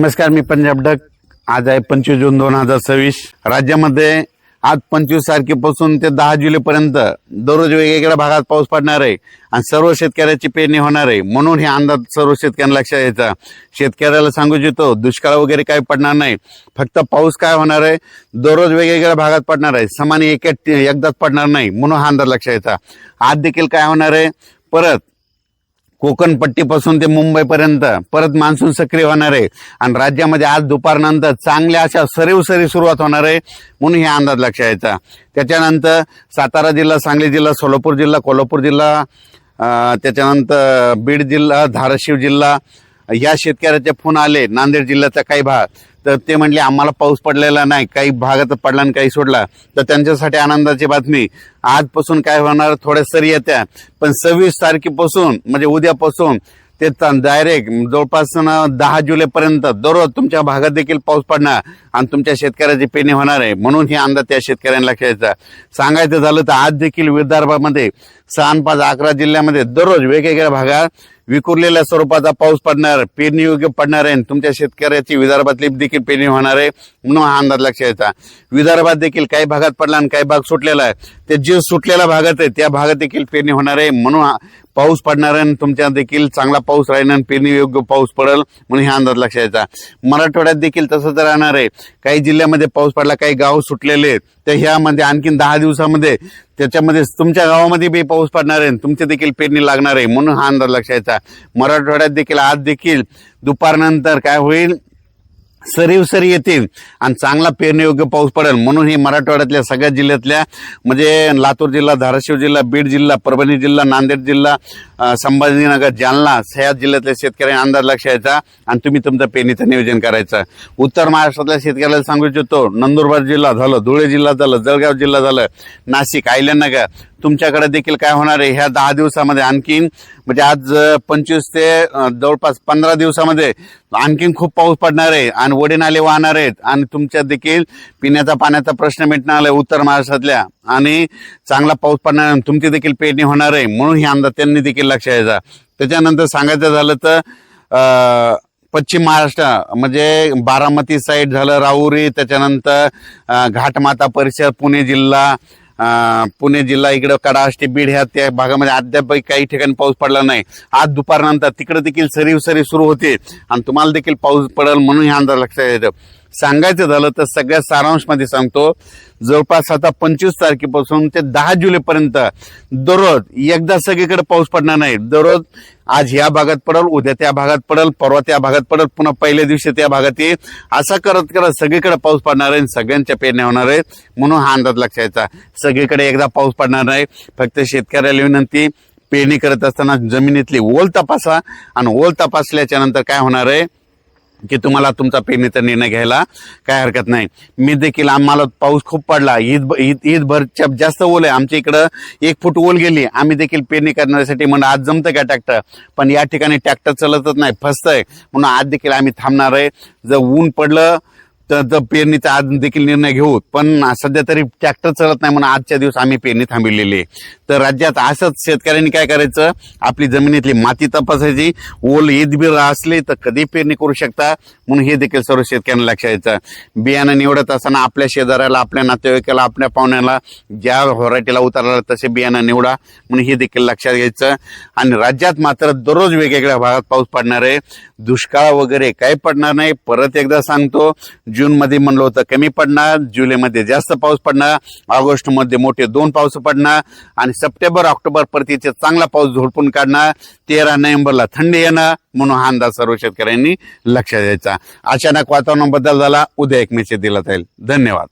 नमस्कार, मी पंजाब डक. आज आहे 25 जून 2026. राज्यामध्ये आज 25 तारखेपासून ते 10 जुलैपर्यंत दररोज वेगवेगळ्या भागात पाऊस पडणार आहे आणि सर्व शेतकऱ्याची पेरणी होणार आहे. म्हणून हे अंदाज सर्व शेतकऱ्यांना लक्षात यायचा. शेतकऱ्याला सांगू इच्छितो, दुष्काळ वगैरे काही पडणार नाही. फक्त पाऊस काय होणार आहे, दररोज वेगवेगळ्या भागात पडणार आहे, समान एकदाच पडणार नाही. म्हणून हा अंदाज लक्षात यायचा. आज देखील काय होणार आहे, परत कोकण पट्टीपासून ते मुंबईपर्यंत परत मान्सून सक्रिय होणार आहे आणि राज्यामध्ये आज दुपारनंतर चांगल्या अशा सरी सुरुवात होणार आहे. म्हणून हे अंदाज लक्षात यायचा. त्याच्यानंतर सातारा जिल्हा, सांगली जिल्हा, सोलापूर जिल्हा, कोल्हापूर जिल्हा, त्याच्यानंतर बीड जिल्हा, धाराशिव जिल्हा, या शेतकऱ्याचे फोन आले. नांदेड जिल्ह्याचा काही भाग, तर ते म्हणले आम्हाला पाऊस पडलेला नाही, काही भागात पडला आणि काही सोडला. तर त्यांच्यासाठी आनंदाची बातमी, आजपासून काय होणार, थोड्या सरी येत्या, पण 26 तारखेपासून म्हणजे उद्यापासून ते डायरेक्ट जवळपास 10 जुलैपर्यंत दररोज तुमच्या भागात देखील पाऊस पडणार आणि तुमच्या शेतकऱ्याची पेरणी होणार आहे. म्हणून हे अंदाज त्या शेतकऱ्यांना लक्षात यायचा. सांगायचं झालं तर आज देखील विदर्भामध्ये 6, 5, 11 जिल्ह्यामध्ये दररोज वेगवेगळ्या भागात विखुरलेल्या स्वरूपाचा पाऊस पडणार, पेरणी योग्य पडणार आहे. तुमच्या शेतकऱ्याची विदर्भातली देखील पेरणी होणार आहे. म्हणून हा अंदाज लक्षात यायचा. विदर्भात देखील काही भागात पडला आणि काही भाग सुटलेला आहे. ते जे सुटलेल्या भागात आहे त्या भागात देखील पेरणी होणार आहे. म्हणून पाऊस पडणार आहे. तुमच्या देखील चांगला पाऊस राहील आणि पेरणी योग्य पाऊस पडेल. म्हणून हा अंदाज लक्षात यायचा. मराठवाड्यात देखील तसंच राहणार आहे. काही जिल्ह्यामध्ये पाऊस पडला, काही गाव सुटलेले आहेत, तर ह्यामध्ये आणखीन 10 दिवसामध्ये त्याच्यामध्ये तुमच्या गावामध्ये बी पाऊस पडणार आहे, तुमची देखील पेरणी लागणार आहे. म्हणून हा अंदाज लक्षात यायचा. मराठवाड्यात देखील आज देखील दुपारनंतर काय होईल, सरी येतील आणि चांगला पेरणीयोग्य पाऊस पडेल. म्हणून ही मराठवाड्यातल्या सगळ्या जिल्ह्यातल्या म्हणजे लातूर जिल्हा, धाराशिव जिल्हा, बीड जिल्हा, परभणी जिल्हा, नांदेड जिल्हा, संभाजीनगर, जालना, ह्या जिल्ह्यातल्या शेतकऱ्यांनी अंदाज लक्षात यायचा आणि तुम्ही तुमचं पेरणीचं नियोजन करायचं. उत्तर महाराष्ट्रातल्या शेतकऱ्याला सांगू इच्छितो, नंदुरबार जिल्हा झालं, धुळे जिल्हा झालं, जळगाव जिल्हा झालं, नाशिक, अहिल्यानगर, तुमच्याकडे देखील काय होणार आहे, ह्या 10 दिवसामध्ये आणखीन म्हणजे आज 25 ते जवळपास 15 दिवसामध्ये आणखीन खूप पाऊस पडणार आहे आणि ओढे नाले वाहणार आहेत आणि तुमच्या देखील पिण्याचा पाण्याचा प्रश्न मिटणार आहे उत्तर महाराष्ट्रातल्या आणि चांगला पाऊस पडणार आहे. तुमची देखील पेरणी होणार आहे. म्हणून हे अंदाज त्यांनी देखील लक्षात यायचा. त्याच्यानंतर सांगायचं झालं तर पश्चिम महाराष्ट्र म्हणजे बारामती साईड झालं, राहुरी, त्याच्यानंतर घाटमाता परिसर, पुणे जिल्हा इकडं कडाष्टी, बीड, ह्या त्या भागामध्ये अद्याप काही ठिकाणी पाऊस पडला नाही. आज दुपारनंतर तिकडे देखील सरी सुरू होते आणि तुम्हाला देखील पाऊस पडेल. म्हणून हे अंदाज लक्षात येतं. सांगायचं झालं तर सगळ्या सारांशमध्ये सांगतो, जवळपास आता 25 तारखेपासून ते 10 जुलैपर्यंत दररोज एकदा सगळीकडे पाऊस पडणार नाही. दररोज आज ह्या भागात पडेल, उद्या त्या भागात पडेल, परवा त्या भागात पडेल, पुन्हा पहिल्या दिवशी त्या भागात येईल. असं करत सगळीकडे पाऊस पडणार आहे, सगळ्यांच्या पेरण्या होणार आहेत. म्हणून हा अंदाज लक्षात यायचा. सगळीकडे एकदा पाऊस पडणार नाही. फक्त शेतकऱ्याला विनंती, पेरणी करत असताना जमिनीतली ओल तपासा आणि ओल तपासल्याच्या नंतर काय होणार आहे की तुम्हाला तुमचा पेरणीचा निर्णय घ्यायला काय हरकत नाही. मी देखील, आम्हाला पाऊस खूप पडला, ईदभरच्या जास्त ओल आहे आमच्या इकडं, 1 फूट ओल गेली. आम्ही देखील पेरणी करण्यासाठी म्हणून आज जमतं का ट्रॅक्टर, पण या ठिकाणी ट्रॅक्टर चालतच नाही, फसतंय. म्हणून आज देखील आम्ही थांबणार आहे. जर ऊन पडलं तर पेरणीचा आज देखील निर्णय घेऊ, पण सध्या तरी ट्रॅक्टर चालत नाही म्हणून आजच्या दिवस आम्ही पेरणी थांबवलेली आहे. तर राज्यात असंच शेतकऱ्यांनी काय करायचं, आपली जमिनीतली माती तपासायची, ओल ईदबीर असली तर कधी पेरणी करू शकता. म्हणून हे देखील सर्व शेतकऱ्यांना लक्षात यायचं. बियाणं निवडत असताना आपल्या शेजाऱ्याला, आपल्या नातेवाईकाला, आपल्या पाहुण्याला ज्या व्हरायटीला उतरला तसे बियाणं निवडा. म्हणून हे देखील लक्षात घ्यायचं. आणि राज्यात मात्र दररोज वेगवेगळ्या भागात पाऊस पडणार आहे. दुष्काळ वगैरे काही पडणार नाही. परत एकदा सांगतो, जूनमध्ये म्हणलं होतं कमी पडणार, जुलैमध्ये जास्त पाऊस पडणार, ऑगस्टमध्ये मोठे 2 पाऊस पडणार आणि सप्टेंबर, ऑक्टोबर परतीचे चांगला पाऊस झोडपून काढणार. 13 नोव्हेंबरला थंडी येणार. म्हणून हा अंदाज सर्व शेतकऱ्यांनी लक्षात द्यायचा. अचानक वातावरण बदल झाला, उद्या एक मेसेज दिला जाईल. धन्यवाद.